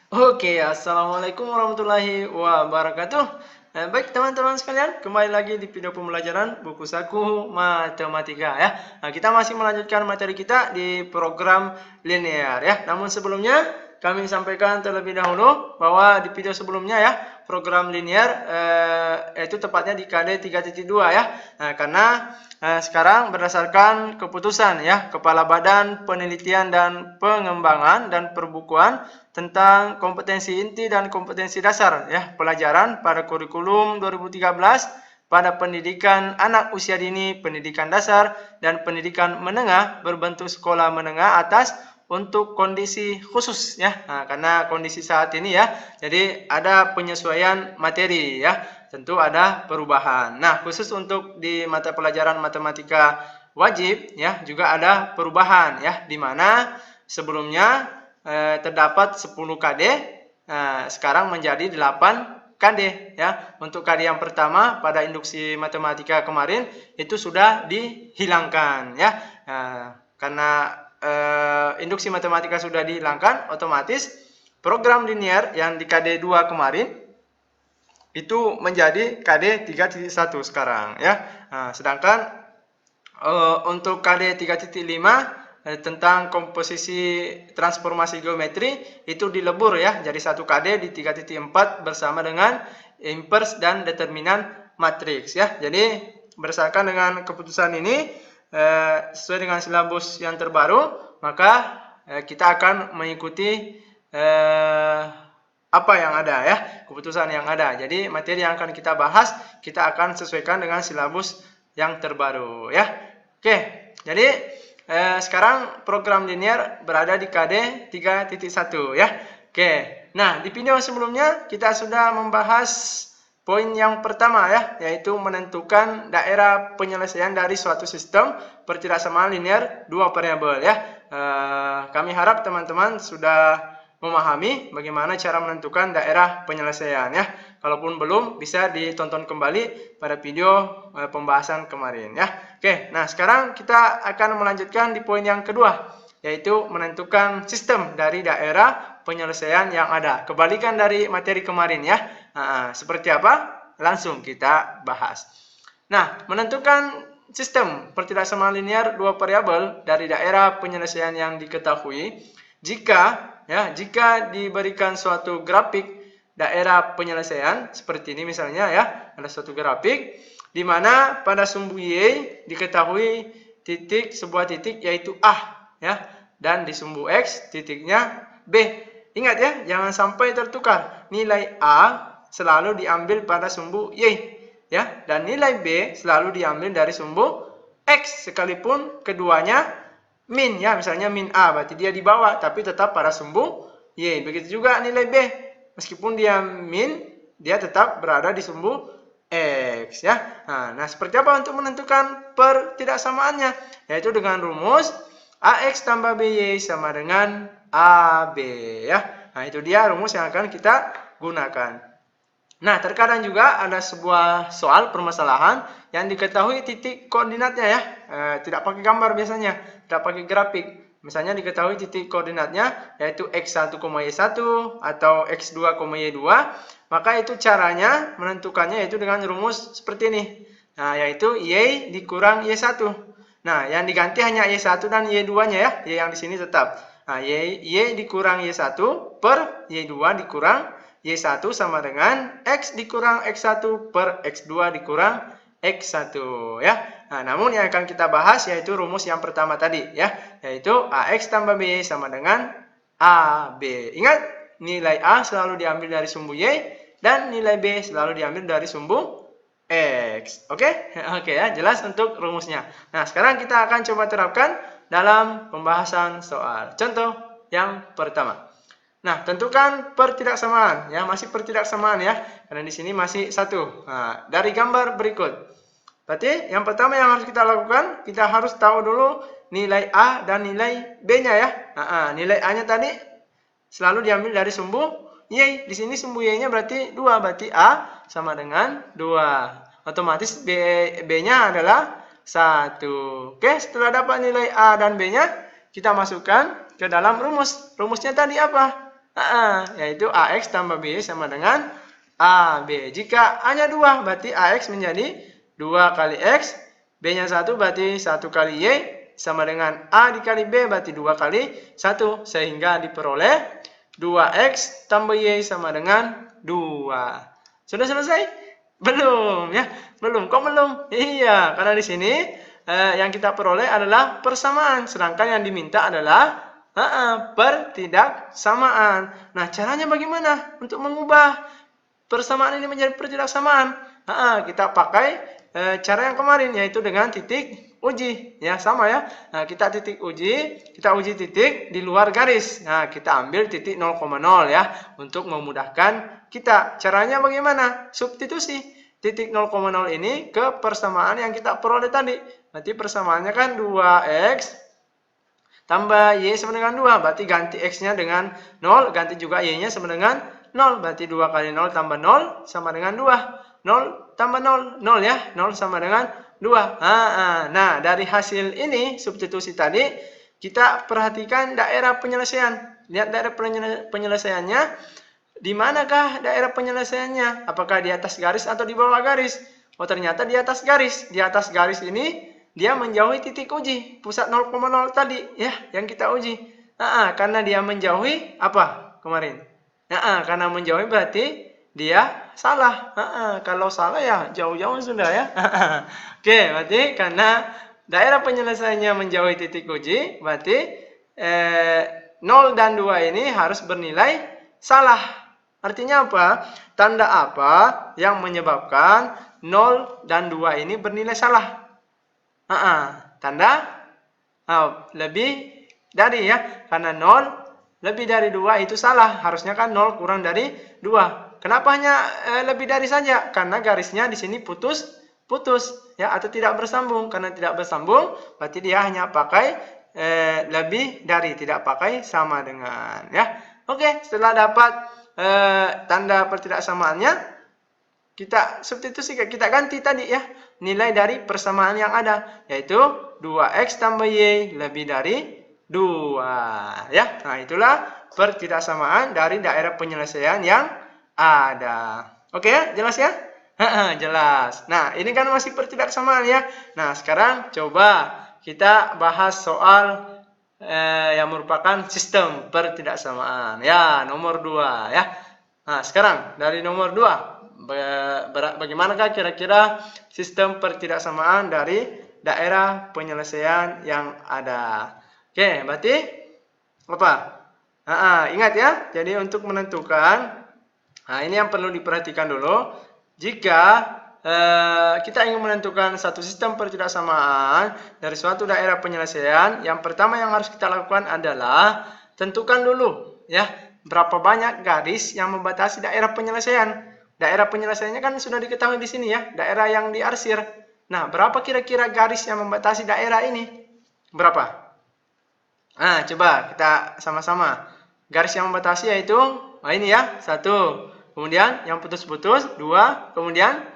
Oke, assalamualaikum warahmatullahi wabarakatuh. Baik teman-teman sekalian, kembali lagi di video pembelajaran buku saku matematika ya. Nah, kita masih melanjutkan materi kita di program linear ya. Namun sebelumnya kami sampaikan terlebih dahulu bahwa di video sebelumnya ya, program linear itu tepatnya di KD 3.2 ya. Nah, karena sekarang berdasarkan keputusan ya Kepala Badan Penelitian dan Pengembangan dan Perbukuan tentang kompetensi inti dan kompetensi dasar ya pelajaran pada kurikulum 2013 pada pendidikan anak usia dini, pendidikan dasar dan pendidikan menengah berbentuk sekolah menengah atas untuk kondisi khusus ya. Nah, karena kondisi saat ini ya, jadi ada penyesuaian materi ya. Tentu ada perubahan. Nah, khusus untuk di mata pelajaran matematika wajib ya juga ada perubahan ya, di mana sebelumnya terdapat 10 KD, sekarang menjadi 8 KD ya. Untuk KD yang pertama pada induksi matematika kemarin itu sudah dihilangkan ya. Karena induksi matematika sudah dihilangkan, otomatis program linear yang di KD 2 kemarin itu menjadi KD 3.1 sekarang ya. Sedangkan untuk KD 3.5 tentang komposisi transformasi geometri itu dilebur ya jadi 1 KD di 3.4 bersama dengan inverse dan determinan matriks ya. Jadi berdasarkan dengan keputusan ini sesuai dengan silabus yang terbaru, maka kita akan mengikuti apa yang ada ya, keputusan yang ada. Jadi materi yang akan kita bahas kita akan sesuaikan dengan silabus yang terbaru ya. Oke, jadi sekarang program linear berada di KD 3.1 ya. Oke, nah di video sebelumnya kita sudah membahas poin yang pertama ya, yaitu menentukan daerah penyelesaian dari suatu sistem pertidaksamaan linear dua variabel ya. Kami harap teman-teman sudah memahami bagaimana cara menentukan daerah penyelesaian ya. Kalaupun belum, bisa ditonton kembali pada video pembahasan kemarin ya. Oke, nah sekarang kita akan melanjutkan di poin yang kedua, yaitu menentukan sistem dari daerah penyelesaian yang ada. Kebalikan dari materi kemarin ya. Seperti apa? Langsung kita bahas. Nah, menentukan sistem pertidaksamaan linear dua variabel dari daerah penyelesaian yang diketahui jika diberikan suatu grafik daerah penyelesaian seperti ini misalnya ya, ada suatu grafik di mana pada sumbu Y diketahui sebuah titik yaitu A ya, dan di sumbu X titiknya B. Ingat ya, jangan sampai tertukar. Nilai A selalu diambil pada sumbu Y ya, dan nilai B selalu diambil dari sumbu X sekalipun keduanya min ya, misalnya min A berarti dia di bawah tapi tetap pada sumbu Y. Begitu juga nilai B, meskipun dia min dia tetap berada di sumbu X ya. Nah, seperti apa untuk menentukan pertidaksamaannya? Yaitu dengan rumus AX tambah BY sama dengan AB ya. Nah, itu dia rumus yang akan kita gunakan. Nah, terkadang juga ada sebuah soal permasalahan yang diketahui titik koordinatnya ya. Tidak pakai gambar biasanya, tidak pakai grafik. Misalnya diketahui titik koordinatnya yaitu x1, y1 atau x2, y2. Maka itu caranya menentukannya yaitu dengan rumus seperti ini. Nah, yaitu y dikurang y1. Nah, yang diganti hanya y1 dan y2-nya ya. Y yang di sini tetap. Nah, y dikurang y1 per y2 dikurang Y1 sama dengan X dikurang X1 per X2 dikurang X1 ya. Nah, namun yang akan kita bahas yaitu rumus yang pertama tadi ya, yaitu AX tambah B sama dengan AB. Ingat, nilai A selalu diambil dari sumbu Y dan nilai B selalu diambil dari sumbu X. Oke? Oke ya, jelas untuk rumusnya. Nah, sekarang kita akan coba terapkan dalam pembahasan soal. Contoh yang pertama. Nah, tentukan pertidaksamaan ya, masih pertidaksamaan ya, karena di sini masih satu. Nah, dari gambar berikut. Berarti yang pertama yang harus kita lakukan, kita harus tahu dulu nilai A dan nilai B-nya ya. Nilai A-nya tadi selalu diambil dari sumbu Y. Di sini sumbu Y-nya berarti 2, berarti A sama dengan 2. Otomatis B-nya adalah 1. Oke, setelah dapat nilai A dan B-nya, kita masukkan ke dalam rumus. Rumusnya tadi apa? Yaitu AX tambah BY sama dengan AB. Jika A-nya 2, berarti AX menjadi 2 kali X. B-nya 1, berarti 1 kali Y. Sama dengan A dikali B, berarti 2 kali 1. Sehingga diperoleh 2X tambah Y sama dengan 2. Sudah selesai? Belum ya? Belum. Kok belum? Iya, karena di sini yang kita peroleh adalah persamaan, sedangkan yang diminta adalah pertidaksamaan. Nah, caranya bagaimana untuk mengubah persamaan ini menjadi pertidaksamaan? Kita pakai cara yang kemarin, yaitu dengan titik uji. Ya, sama ya. Nah, kita titik uji, kita uji titik di luar garis. Nah, kita ambil titik 0,0 ya, untuk memudahkan kita. Caranya bagaimana? Substitusi titik 0,0 ini ke persamaan yang kita peroleh tadi. Berarti persamaannya kan 2X tambah Y sama dengan 2. Berarti ganti X-nya dengan 0. Ganti juga Y-nya sama dengan 0. Berarti 2 kali 0 tambah 0 sama dengan 2. 0 tambah 0. 0 ya. 0 sama dengan 2. Nah, dari hasil ini, substitusi tadi, kita perhatikan daerah penyelesaian. Lihat daerah penyelesaiannya. Di manakah daerah penyelesaiannya? Apakah di atas garis atau di bawah garis? Oh, ternyata di atas garis. Di atas garis ini dia menjauhi titik uji, pusat 0,0 tadi ya, yang kita uji. Karena dia menjauhi apa kemarin? Karena menjauhi berarti dia salah. Kalau salah ya jauh-jauh sudah ya. Oke, berarti karena daerah penyelesaiannya menjauhi titik uji, berarti 0 dan 2 ini harus bernilai salah. Artinya apa? Tanda apa yang menyebabkan 0 dan 2 ini bernilai salah? Tanda lebih dari ya. Karena 0 lebih dari 2 itu salah. Harusnya kan 0 kurang dari 2. Kenapa hanya lebih dari saja? Karena garisnya di sini putus ya, atau tidak bersambung. Karena tidak bersambung, berarti dia hanya pakai lebih dari, tidak pakai sama dengan ya. Oke, setelah dapat tanda pertidaksamaannya, kita substitusi, kita ganti tadi ya, nilai dari persamaan yang ada, yaitu 2X tambah Y lebih dari 2 ya. Nah, itulah pertidaksamaan dari daerah penyelesaian yang ada. Oke ya, jelas ya? Jelas. Nah, ini kan masih pertidaksamaan ya. Nah, sekarang coba kita bahas soal yang merupakan sistem pertidaksamaan ya, nomor 2 ya. Nah, sekarang dari nomor 2, bagaimanakah kira-kira sistem pertidaksamaan dari daerah penyelesaian yang ada? Oke, berarti apa? Ingat ya, jadi untuk menentukan, ini yang perlu diperhatikan dulu. Jika kita ingin menentukan satu sistem pertidaksamaan dari suatu daerah penyelesaian, yang pertama yang harus kita lakukan adalah tentukan dulu ya, berapa banyak garis yang membatasi daerah penyelesaian. Daerah penyelesaiannya kan sudah diketahui di sini ya, daerah yang diarsir. Nah, berapa kira-kira garis yang membatasi daerah ini? Berapa? Coba kita sama-sama. Garis yang membatasi yaitu ini ya, 1. Kemudian yang putus-putus 2, kemudian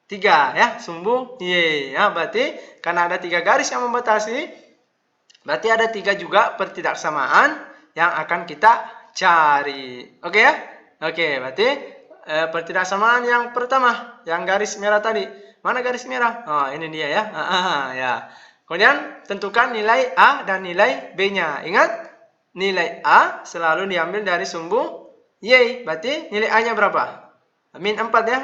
3 ya, sumbu Y ya. Berarti karena ada 3 garis yang membatasi, berarti ada 3 juga pertidaksamaan yang akan kita cari. Oke ya? Oke, berarti pertidaksamaan yang pertama, yang garis merah tadi. Mana garis merah? Oh, ini dia ya. Ya. Kemudian tentukan nilai A dan nilai B-nya. Ingat, nilai A selalu diambil dari sumbu Y. Berarti nilai A-nya berapa? Min 4 ya.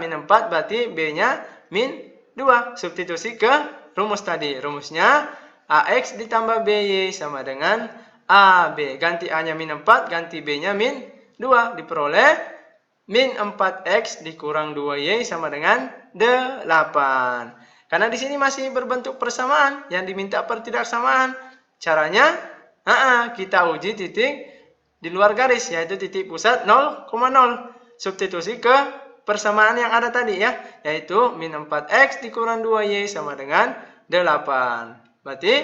Min 4 berarti B-nya min 2. Substitusi ke rumus tadi. Rumusnya AX ditambah BY sama dengan AB. Ganti A-nya min 4, ganti B-nya min 2. Diperoleh min 4X dikurang 2Y sama dengan 8. Karena di sini masih berbentuk persamaan, yang diminta pertidaksamaan. Caranya, kita uji titik di luar garis, yaitu titik pusat 0,0. Substitusi ke persamaan yang ada tadi ya, yaitu min 4X dikurang 2Y sama dengan 8. Berarti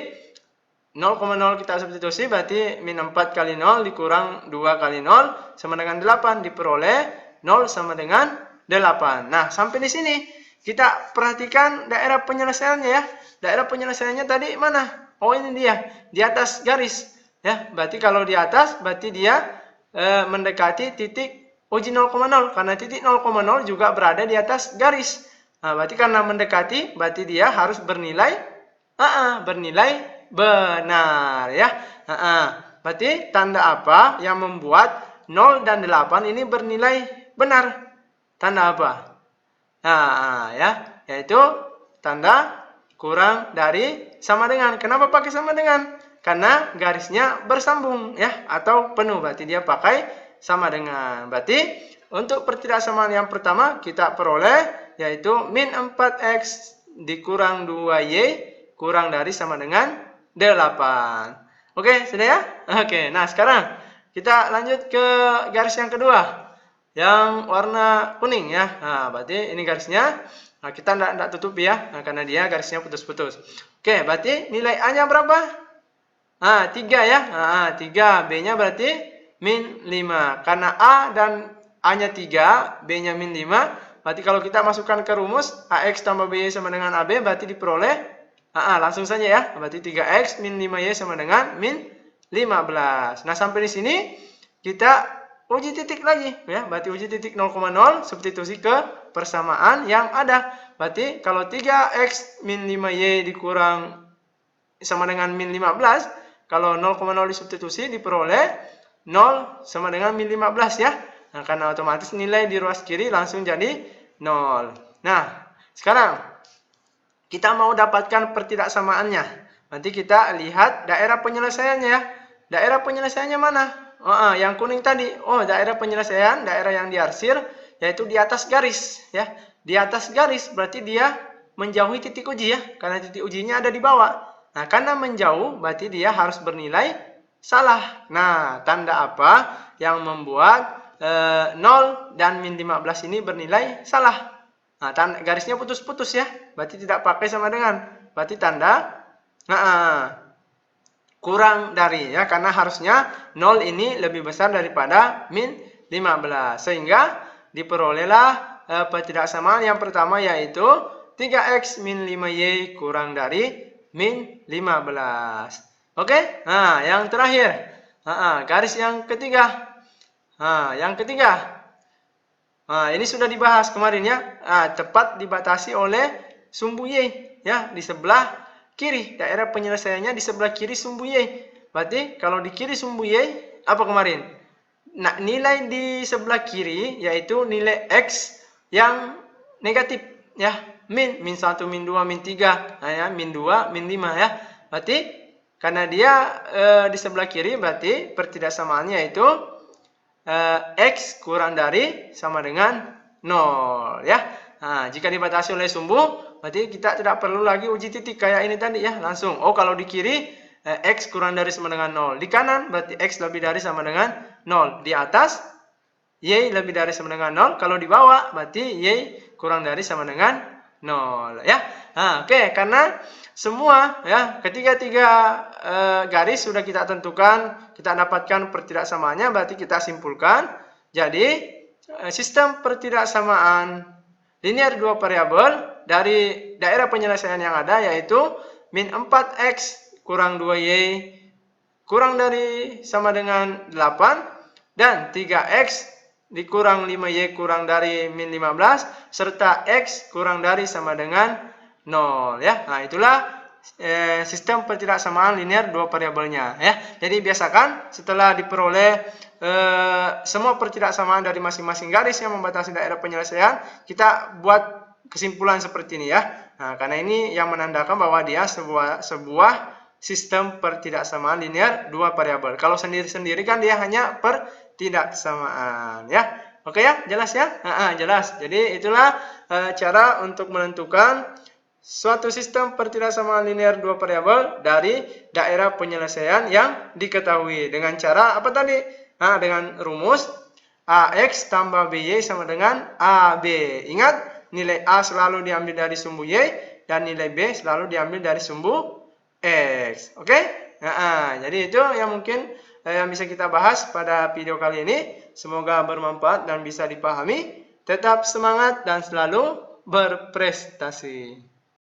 0,0 kita substitusi, berarti min 4 kali 0 dikurang 2 kali 0 sama dengan 8. Diperoleh 0 sama dengan 8. Nah, sampai di sini kita perhatikan daerah penyelesaiannya ya. Daerah penyelesaiannya tadi mana? Oh, ini dia, di atas garis ya. Berarti kalau di atas, berarti dia mendekati titik uji 0,0 karena titik 0,0 juga berada di atas garis. Nah, berarti karena mendekati berarti dia harus bernilai benar ya. Berarti tanda apa yang membuat 0 dan 8 ini bernilai benar? Tanda apa? Nah, ya, yaitu tanda kurang dari sama dengan. Kenapa pakai sama dengan? Karena garisnya bersambung ya atau penuh, berarti dia pakai sama dengan. Berarti untuk pertidaksamaan yang pertama kita peroleh yaitu min 4x dikurang 2y kurang dari sama dengan 8. Oke, sudah ya? Oke, nah sekarang kita lanjut ke garis yang kedua yang warna kuning ya. Nah, berarti ini garisnya. Nah, kita tidak tutup ya, karena dia garisnya putus-putus. Oke, berarti nilai A-nya berapa? 3 ya. 3. B-nya berarti min 5. Karena A dan A-nya 3, B-nya min 5. Berarti kalau kita masukkan ke rumus, AX tambah BY sama dengan AB, berarti diperoleh, langsung saja ya. Berarti 3X min 5Y sama dengan min 15. Nah, sampai di sini kita uji titik lagi ya. Berarti uji titik 0,0 substitusi ke persamaan yang ada. Berarti kalau 3X min 5Y dikurang sama dengan min 15, kalau 0,0 disubstitusi diperoleh 0 sama dengan min 15 ya. Nah, karena otomatis nilai di ruas kiri langsung jadi 0. Nah, sekarang kita mau dapatkan pertidaksamaannya. Nanti kita lihat daerah penyelesaiannya ya. Daerah penyelesaiannya mana? Yang kuning tadi. Daerah penyelesaian, daerah yang diarsir, yaitu di atas garis ya. Di atas garis berarti dia menjauhi titik uji ya. Karena titik ujinya ada di bawah. Nah, karena menjauh berarti dia harus bernilai salah. Nah, tanda apa yang membuat 0 dan min 15 ini bernilai salah? Nah, garisnya putus-putus ya. Berarti tidak pakai sama dengan. Berarti tanda kurang dari ya. Karena harusnya 0 ini lebih besar daripada min 15. Sehingga diperolehlah pertidaksamaan yang pertama yaitu 3x min 5y kurang dari min 15. Oke? Nah, yang terakhir. Garis yang ketiga. Yang ketiga. Ini sudah dibahas kemarin ya. Tepat dibatasi oleh sumbu Y ya di sebelah kiri. Daerah penyelesaiannya di sebelah kiri sumbu Y. Berarti kalau di kiri sumbu Y apa kemarin? Nah, nilai di sebelah kiri yaitu nilai X yang negatif ya. Min 1, min 2, min 3, ya, min 2, min 5 ya. Berarti karena dia di sebelah kiri berarti pertidaksamaannya itu X kurang dari sama dengan 0 ya. Nah, jika dibatasi oleh sumbu berarti kita tidak perlu lagi uji titik kayak ini tadi ya. Langsung, kalau di kiri X kurang dari sama dengan 0. Di kanan berarti X lebih dari sama dengan 0. Di atas Y lebih dari sama dengan 0. Kalau di bawah berarti Y kurang dari sama dengan 0 ya. Oke, karena semua ya ketiga-tiga garis sudah kita tentukan, kita dapatkan pertidaksamaannya, berarti kita simpulkan. Jadi sistem pertidaksamaan linear dua variabel dari daerah penyelesaian yang ada yaitu min 4x kurang 2y kurang dari sama dengan 8 dan 3x dikurang 5y kurang dari min 15 serta x kurang dari sama dengan 0 ya. Nah, itulah sistem pertidaksamaan linear dua variabelnya ya. Jadi biasakan setelah diperoleh semua pertidaksamaan dari masing-masing garis yang membatasi daerah penyelesaian, kita buat kesimpulan seperti ini ya. Nah, karena ini yang menandakan bahwa dia sebuah sistem pertidaksamaan linear dua variabel. Kalau sendiri-sendiri kan dia hanya pertidaksamaan ya. Oke ya, jelas ya? Jelas. Jadi itulah cara untuk menentukan suatu sistem pertidaksamaan linear dua variabel dari daerah penyelesaian yang diketahui dengan cara apa tadi? Nah, dengan rumus AX tambah BY sama dengan AB. Ingat, nilai A selalu diambil dari sumbu Y dan nilai B selalu diambil dari sumbu X. Oke? Jadi itu yang mungkin yang bisa kita bahas pada video kali ini. Semoga bermanfaat dan bisa dipahami. Tetap semangat dan selalu berprestasi.